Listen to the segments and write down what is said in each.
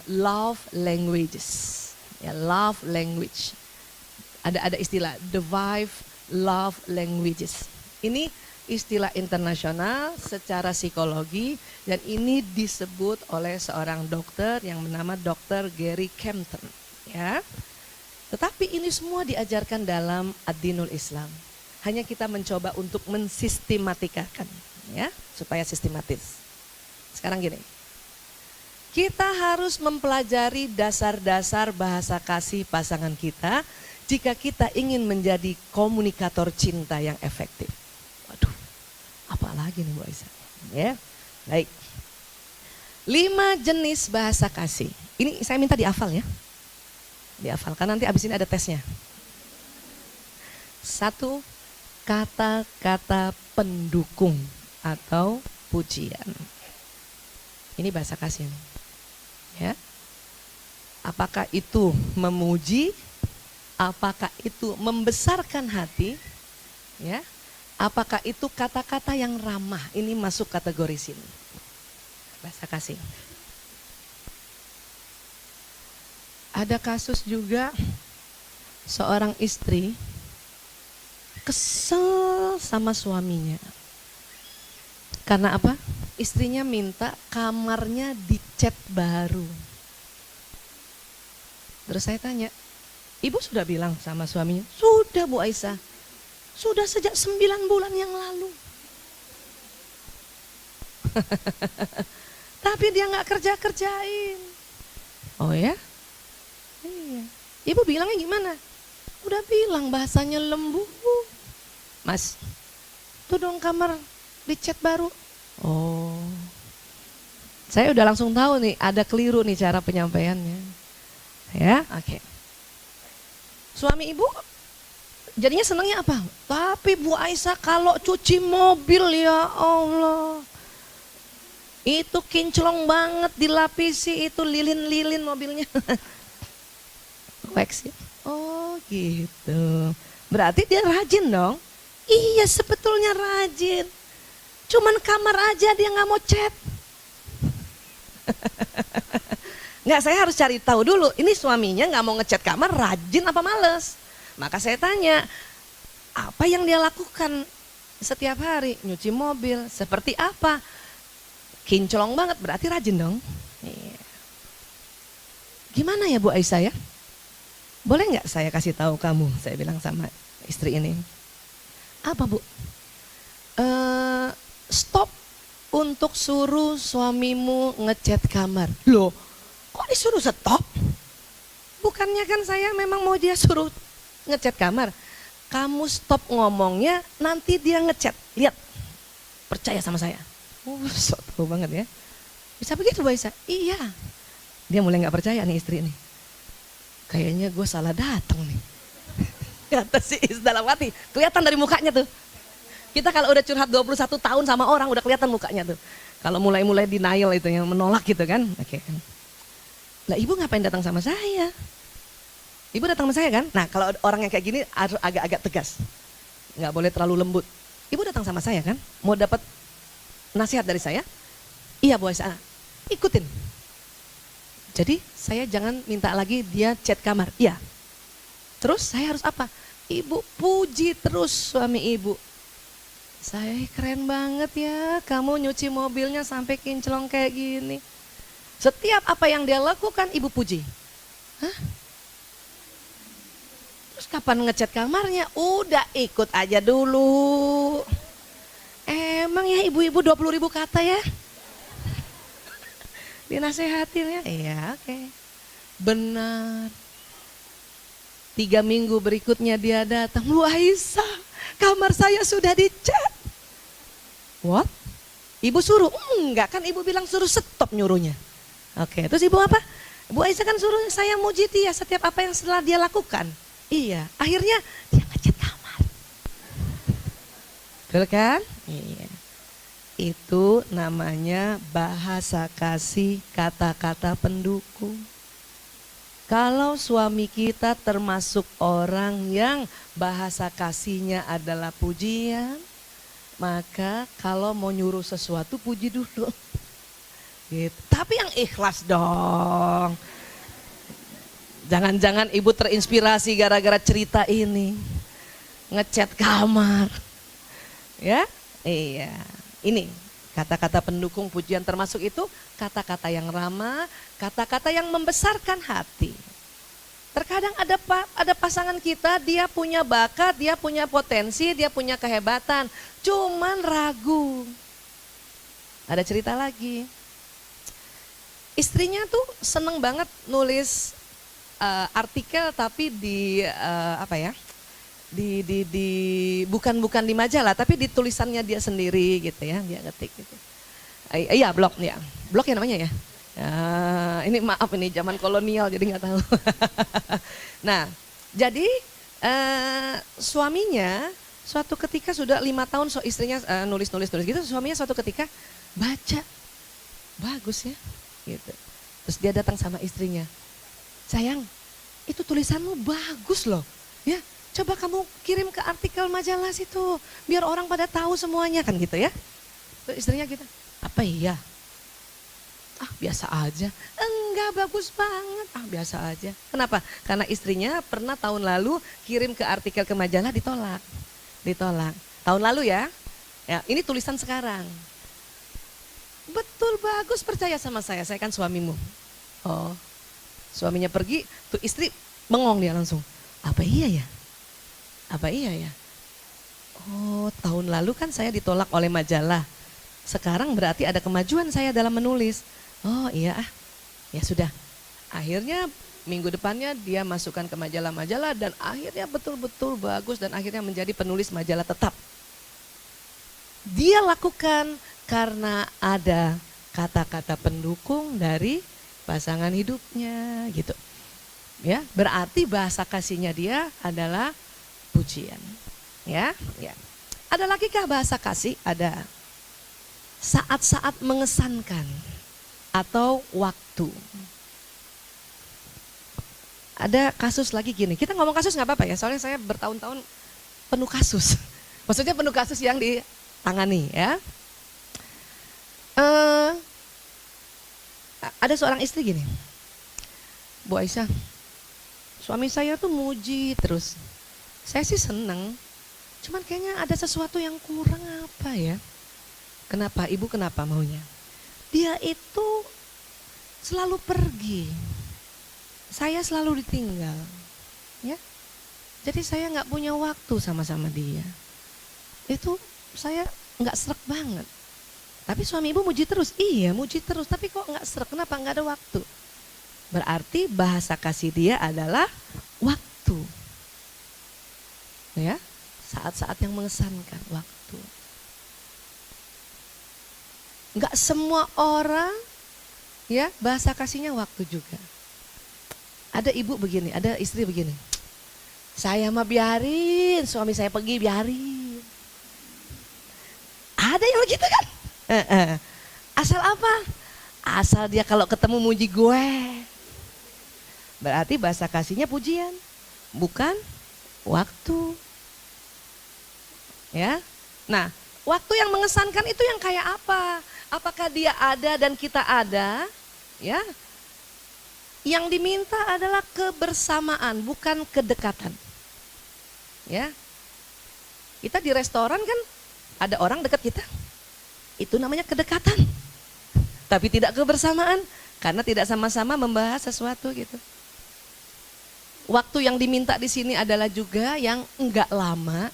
love languages. Ya, love language. Ada istilah the five love languages. Ini istilah internasional secara psikologi dan ini disebut oleh seorang dokter yang bernama Dr. Gary Kempton, ya. Tetapi ini semua diajarkan dalam ad-dinul Islam. Hanya kita mencoba untuk mensistematikan, ya, supaya sistematis. Sekarang gini. Kita harus mempelajari dasar-dasar bahasa kasih pasangan kita jika kita ingin menjadi komunikator cinta yang efektif. Waduh, apalagi nih Bu Aisyah? Ya, baik. 5 jenis bahasa kasih. Ini saya minta dihafal ya. Dihafalkan, nanti abis ini ada tesnya. 1, kata-kata pendukung atau pujian. Ini bahasa kasih nih. Ya. Apakah itu memuji? Apakah itu membesarkan hati? Ya. Apakah itu kata-kata yang ramah? Ini masuk kategori sini. Bahasa kasih. Ada kasus juga seorang istri kesel sama suaminya. Karena apa? Istrinya minta kamarnya dicat baru. Terus saya tanya, ibu sudah bilang sama suaminya? Sudah Bu Aisyah, sudah sejak 9 bulan yang lalu. Tapi dia gak kerja-kerjain. Oh ya? Iya. Ibu bilangnya gimana? Udah bilang bahasanya lembut. Mas, tuh dong kamar dicat baru. Oh, saya udah langsung tahu nih ada keliru nih cara penyampaiannya. Ya, oke. Suami ibu jadinya senangnya apa? Tapi Bu Aisyah kalau cuci mobil ya Allah, itu kinclong banget dilapisi itu lilin-lilin mobilnya. Wax ya? Oh gitu. Berarti dia rajin dong? Iya sebetulnya rajin. Cuman kamar aja dia nggak mau cat. Nggak, saya harus cari tahu dulu. Ini suaminya nggak mau ngecat kamar, rajin apa males? Maka saya tanya, apa yang dia lakukan setiap hari? Nyuci mobil, seperti apa? Kinclong banget, berarti rajin dong. Iya. Gimana ya Bu Aisyah ya? Boleh nggak saya kasih tahu kamu? Saya bilang sama istri ini. Apa Bu? Stop untuk suruh suamimu ngecat kamar. Loh, kok disuruh stop? Bukannya kan saya memang mau dia suruh ngecat kamar. Kamu stop ngomongnya, nanti dia ngecat. Lihat, percaya sama saya. Sok tahu banget ya. Bisa begitu Bu Aisyah? Iya. Dia mulai gak percaya nih istri ini. Kayaknya gue salah datang nih. Kata si dalam hati, kelihatan dari mukanya tuh. Kita kalau udah curhat 21 tahun sama orang udah kelihatan mukanya tuh. Kalau mulai-mulai denial itu yang menolak gitu kan. Oke. Lah ibu ngapain datang sama saya? Ibu datang sama saya kan? Nah kalau orang yang kayak gini harus agak-agak tegas. Nggak boleh terlalu lembut. Ibu datang sama saya kan? Mau dapat nasihat dari saya? Iya Bu Aisyah, ikutin. Jadi saya jangan minta lagi dia cat kamar. Iya. Terus saya harus apa? Ibu puji terus suami ibu. Saya keren banget ya, kamu nyuci mobilnya sampai kinclong kayak gini. Setiap apa yang dia lakukan ibu puji. Hah? Terus kapan ngecat kamarnya? Udah ikut aja dulu. Emang ya ibu-ibu 20.000 kata ya? Dinasehatin ya? Iya oke. Benar. 3 minggu berikutnya dia datang, Bu Aisyah, kamar saya sudah dicat. What? Ibu suruh? Enggak, kan ibu bilang suruh stop nyuruhnya. Oke, terus ibu apa? Bu Aisyah kan suruh saya muji dia setiap apa yang setelah dia lakukan. Iya, akhirnya dia ngecat kamar. Betul kan? Iya. Itu namanya bahasa kasih, kata-kata pendukung. Kalau suami kita termasuk orang yang bahasa kasihnya adalah pujian, maka kalau mau nyuruh sesuatu puji dulu. Gitu. Tapi yang ikhlas dong. Jangan-jangan ibu terinspirasi gara-gara cerita ini. Ngecat kamar. Ya, iya. Ini kata-kata pendukung pujian, termasuk itu kata-kata yang ramah, kata-kata yang membesarkan hati. Terkadang ada pasangan kita, dia punya bakat, dia punya potensi, dia punya kehebatan, cuman ragu. Ada cerita lagi. Istrinya tuh seneng banget nulis artikel, tapi di bukan di majalah, tapi di tulisannya dia sendiri gitu ya, dia ngetik gitu. Iya, blog ya namanya ya. Ini maaf, ini zaman kolonial jadi nggak tahu. Nah, jadi suaminya suatu ketika sudah 5 tahun istrinya nulis gitu, suaminya suatu ketika baca, bagus ya, gitu. Terus dia datang sama istrinya, sayang, itu tulisanmu bagus loh, ya. Coba kamu kirim ke artikel majalah situ, biar orang pada tahu semuanya, kan gitu ya. Terus istrinya gitu, apa iya? Ah biasa aja. Enggak, bagus banget. Ah biasa aja. Kenapa? Karena istrinya pernah tahun lalu kirim ke artikel ke majalah, ditolak. Tahun lalu ya. Ya, ini tulisan sekarang. Betul, bagus, percaya sama saya kan suamimu. Oh, suaminya pergi, tuh istri bengong dia langsung. Apa iya ya? Oh, tahun lalu kan saya ditolak oleh majalah. Sekarang berarti ada kemajuan saya dalam menulis. Oh iya, ya sudah. Akhirnya minggu depannya dia masukkan ke majalah-majalah dan akhirnya betul-betul bagus dan akhirnya menjadi penulis majalah tetap. Dia lakukan karena ada kata-kata pendukung dari pasangan hidupnya gitu. Ya, berarti bahasa kasihnya dia adalah pujian. Ya. Ada lagi kah bahasa kasih? Ada. Saat-saat mengesankan atau waktu. Ada kasus lagi gini. Kita ngomong kasus nggak apa-apa ya, soalnya saya bertahun-tahun penuh kasus. Maksudnya penuh kasus yang ditangani ya. Ada seorang istri gini, Bu Aisyah, suami saya tuh muji terus. Saya sih seneng, cuman kayaknya ada sesuatu yang kurang apa ya. Kenapa? Ibu kenapa maunya? Dia itu selalu pergi, saya selalu ditinggal, ya. Jadi saya nggak punya waktu sama-sama dia. Itu saya nggak srek banget. Tapi suami ibu muji terus, iya muji terus, tapi kok nggak srek, kenapa nggak ada waktu? Berarti bahasa kasih dia adalah waktu. Ya, saat-saat yang mengesankan, waktu. Nggak semua orang ya bahasa kasihnya waktu juga. Ada ibu begini, ada istri begini, saya mah biarin suami saya pergi, biarin. Ada yang begitu kan? Asal apa? Asal dia kalau ketemu muji gue. Berarti bahasa kasihnya pujian, bukan waktu. Ya. Nah, waktu yang mengesankan itu yang kayak apa? Apakah dia ada dan kita ada? Ya. Yang diminta adalah kebersamaan, bukan kedekatan. Ya. Kita di restoran kan ada orang dekat kita. Itu namanya kedekatan. Tapi tidak kebersamaan karena tidak sama-sama membahas sesuatu gitu. Waktu yang diminta di sini adalah juga yang enggak lama,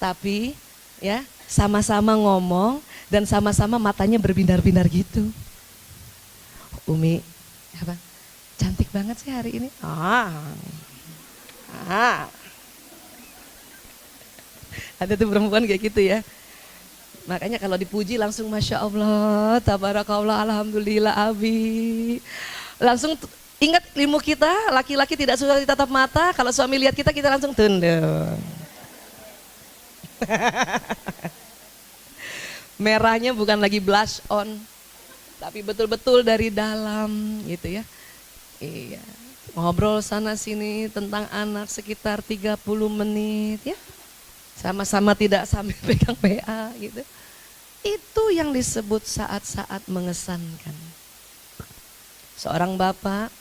tapi ya sama-sama ngomong dan sama-sama matanya berbinar-binar gitu. Umi, apa? Cantik banget sih hari ini. Ada tuh perempuan kayak gitu ya. Makanya kalau dipuji langsung Masya Allah, Tabarakallah, Alhamdulillah, Abi. Langsung ingat ilmu kita, laki-laki tidak suka ditatap mata, kalau suami lihat kita langsung tunduk. Merahnya bukan lagi blush on, tapi betul-betul dari dalam gitu ya. Iya, ngobrol sana sini tentang anak sekitar 30 menit ya. Sama-sama tidak sambil pegang PA gitu. Itu yang disebut saat-saat mengesankan. Seorang bapak,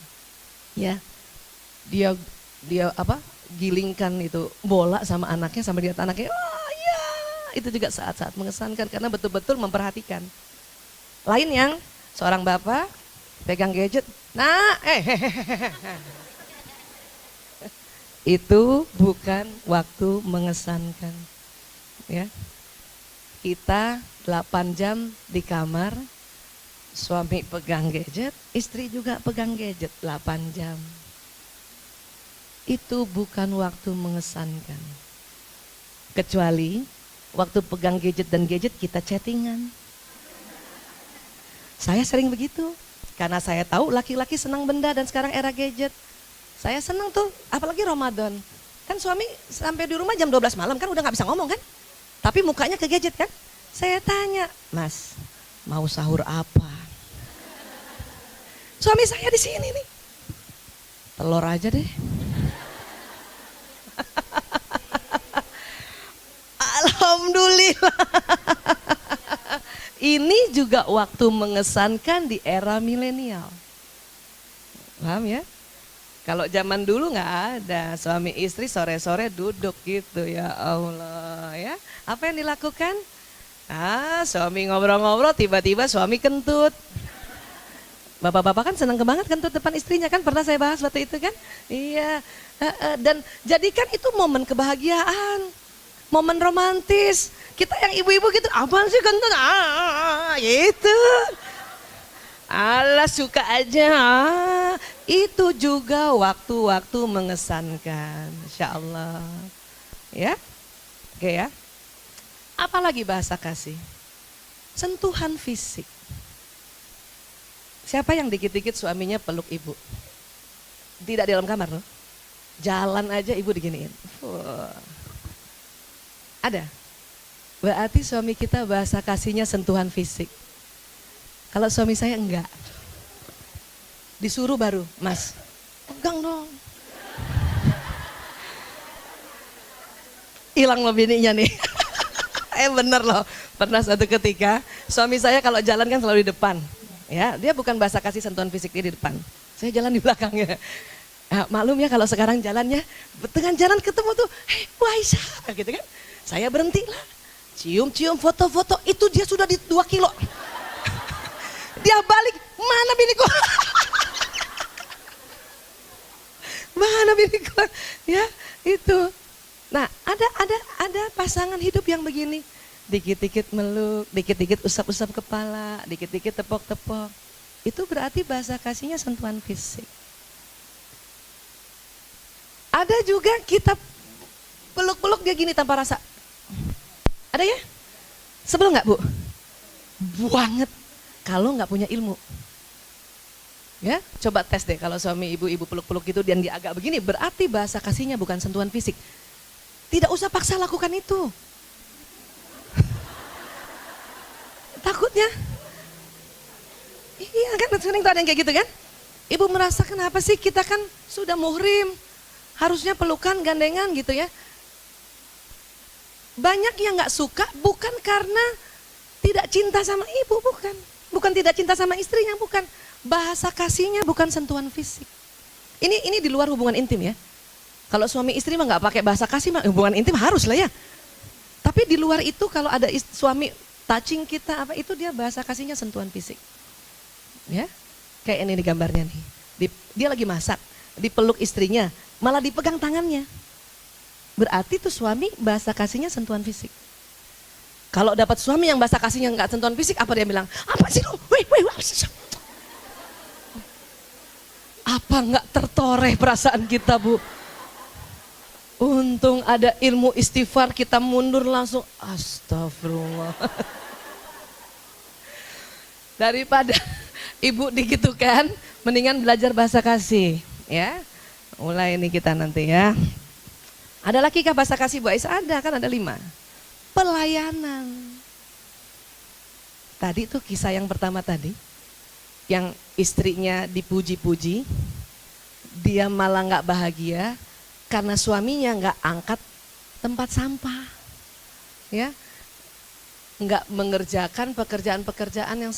ya, dia dia apa? Gilingkan itu bola sama anaknya sampai dia anaknya, oh ya, itu juga saat-saat mengesankan karena betul-betul memperhatikan. Lain yang seorang bapak pegang gadget, nah, itu bukan waktu mengesankan, ya. Kita 8 jam di kamar, suami pegang gadget, istri juga pegang gadget 8 jam. Itu bukan waktu mengesankan. Kecuali waktu pegang gadget dan gadget kita chattingan. Saya sering begitu, karena saya tahu laki-laki senang benda dan sekarang era gadget. Saya senang tuh, apalagi Ramadan. Kan suami sampai di rumah jam 12 malam kan udah gak bisa ngomong kan. Tapi mukanya ke gadget kan. Saya tanya, Mas, mau sahur apa? Suami saya di sini nih. Telur aja deh. Alhamdulillah. Ini juga waktu mengesankan di era milenial. Paham ya? Kalau zaman dulu nggak ada, suami istri sore-sore duduk gitu, ya Allah ya. Apa yang dilakukan? Suami ngobrol-ngobrol, tiba-tiba suami kentut. Bapak-bapak kan senang banget kentut depan istrinya kan, pernah saya bahas waktu itu kan? Iya, dan jadikan itu momen kebahagiaan, momen romantis. Kita yang ibu-ibu gitu, apaan sih kentut? Gitu. Allah suka aja. Itu juga waktu-waktu mengesankan, Insya Allah. Ya, oke ya. Apalagi bahasa kasih? Sentuhan fisik. Siapa yang dikit-dikit suaminya peluk ibu? Tidak di dalam kamar loh. Jalan aja ibu diginiin. Ada. Berarti suami kita bahasa kasihnya sentuhan fisik. Kalau suami saya enggak. Disuruh baru, Mas, pegang dong. Hilang loh bininya nih. Bener loh, pernah suatu ketika suami saya kalau jalan kan selalu di depan. Ya, dia bukan bahasa kasih sentuhan fisik, dia di depan. Saya jalan di belakangnya. Maklum ya kalau sekarang jalannya, tengah jalan ketemu tuh, Bu Aisyah gitu kan. Saya berhenti lah, cium-cium, foto-foto, itu dia sudah di 2 kilo. Dia balik, mana biniku? Mana biniku? Ya, itu. Nah, ada pasangan hidup yang begini. Dikit-dikit meluk, dikit-dikit usap-usap kepala, dikit-dikit tepok-tepok. Itu berarti bahasa kasihnya sentuhan fisik. Ada juga kita peluk-peluk dia gini tanpa rasa. Ada ya? Sebel nggak, Bu? Banget. Kalau nggak punya ilmu. Ya, coba tes deh kalau suami ibu-ibu peluk-peluk gitu dan dia agak begini, berarti bahasa kasihnya bukan sentuhan fisik. Tidak usah paksa lakukan itu. Takutnya. Iya kan, sering tuh ada yang kayak gitu kan. Ibu merasa kenapa sih kita kan sudah muhrim, harusnya pelukan, gandengan gitu ya. Banyak yang gak suka bukan karena tidak cinta sama ibu, bukan. Bukan tidak cinta sama istrinya, bukan. Bahasa kasihnya bukan sentuhan fisik. Ini di luar hubungan intim ya. Kalau suami istri mah gak pakai bahasa kasih, mah hubungan intim harus lah ya. Tapi di luar itu kalau ada suami touching kita, apa itu dia bahasa kasihnya sentuhan fisik. Ya, kayak ini di gambarnya nih. Dia lagi masak, dipeluk istrinya, malah dipegang tangannya. Berarti tuh suami bahasa kasihnya sentuhan fisik. Kalau dapat suami yang bahasa kasihnya nggak sentuhan fisik, apa dia bilang? Apa sih lo? Apa nggak tertoreh perasaan kita, Bu? Untung ada ilmu istighfar, kita mundur langsung. Astagfirullah. Daripada ibu digitukan, mendingan belajar bahasa kasih, ya. Mulai ini kita nanti ya. Ada lagi kah bahasa kasih Bu Aisyah? Ada kan, ada 5. Pelayanan. Tadi tuh kisah yang pertama tadi, yang istrinya dipuji-puji, dia malah nggak bahagia karena suaminya nggak angkat tempat sampah, ya, nggak mengerjakan pekerjaan-pekerjaan yang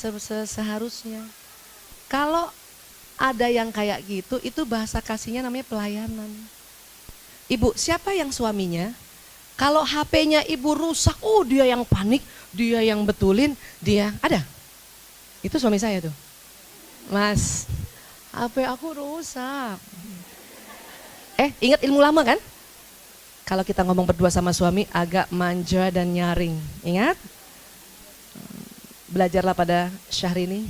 seharusnya. Kalau ada yang kayak gitu, itu bahasa kasihnya namanya pelayanan. Ibu, siapa yang suaminya? Kalau HP-nya ibu rusak, dia yang panik, dia yang betulin, dia ada. Itu suami saya tuh. Mas, HP aku rusak. Ingat ilmu lama kan? Kalau kita ngomong berdua sama suami agak manja dan nyaring. Ingat? Belajarlah pada Syahrini.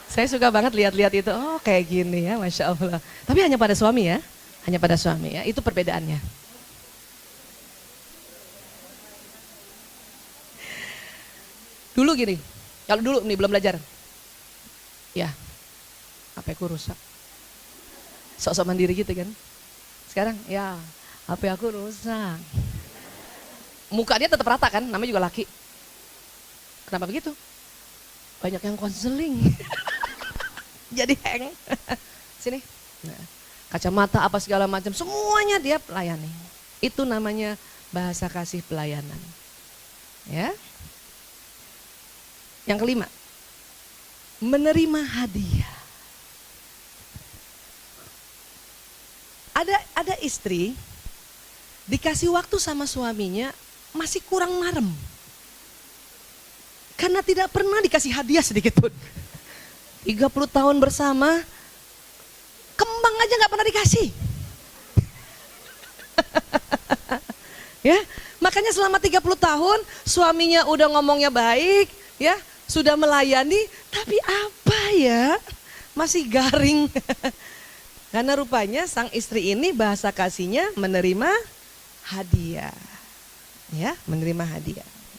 Saya suka banget lihat-lihat itu. Oh kayak gini ya, Masya Allah. Tapi hanya pada suami ya. Hanya pada suami ya. Itu perbedaannya. Dulu gini. Kalau dulu nih belum belajar. Ya. HP ku rusak. Sok-sok mandiri gitu kan. Sekarang ya HP aku rusak. Muka dia tetap rata kan, namanya juga laki. Kenapa begitu? Banyak yang konseling. Jadi hang. Sini. Nah, kacamata apa segala macam, semuanya dia layani. Itu namanya bahasa kasih pelayanan. Ya. Yang kelima, menerima hadiah. Ada istri dikasih waktu sama suaminya masih kurang marem. Karena tidak pernah dikasih hadiah sedikit pun. 30 tahun bersama, kembang aja gak pernah dikasih. Ya, makanya selama 30 tahun suaminya udah ngomongnya baik, ya, sudah melayani, tapi apa ya? Masih garing. Karena rupanya sang istri ini bahasa kasihnya menerima hadiah. Ya, menerima hadiah.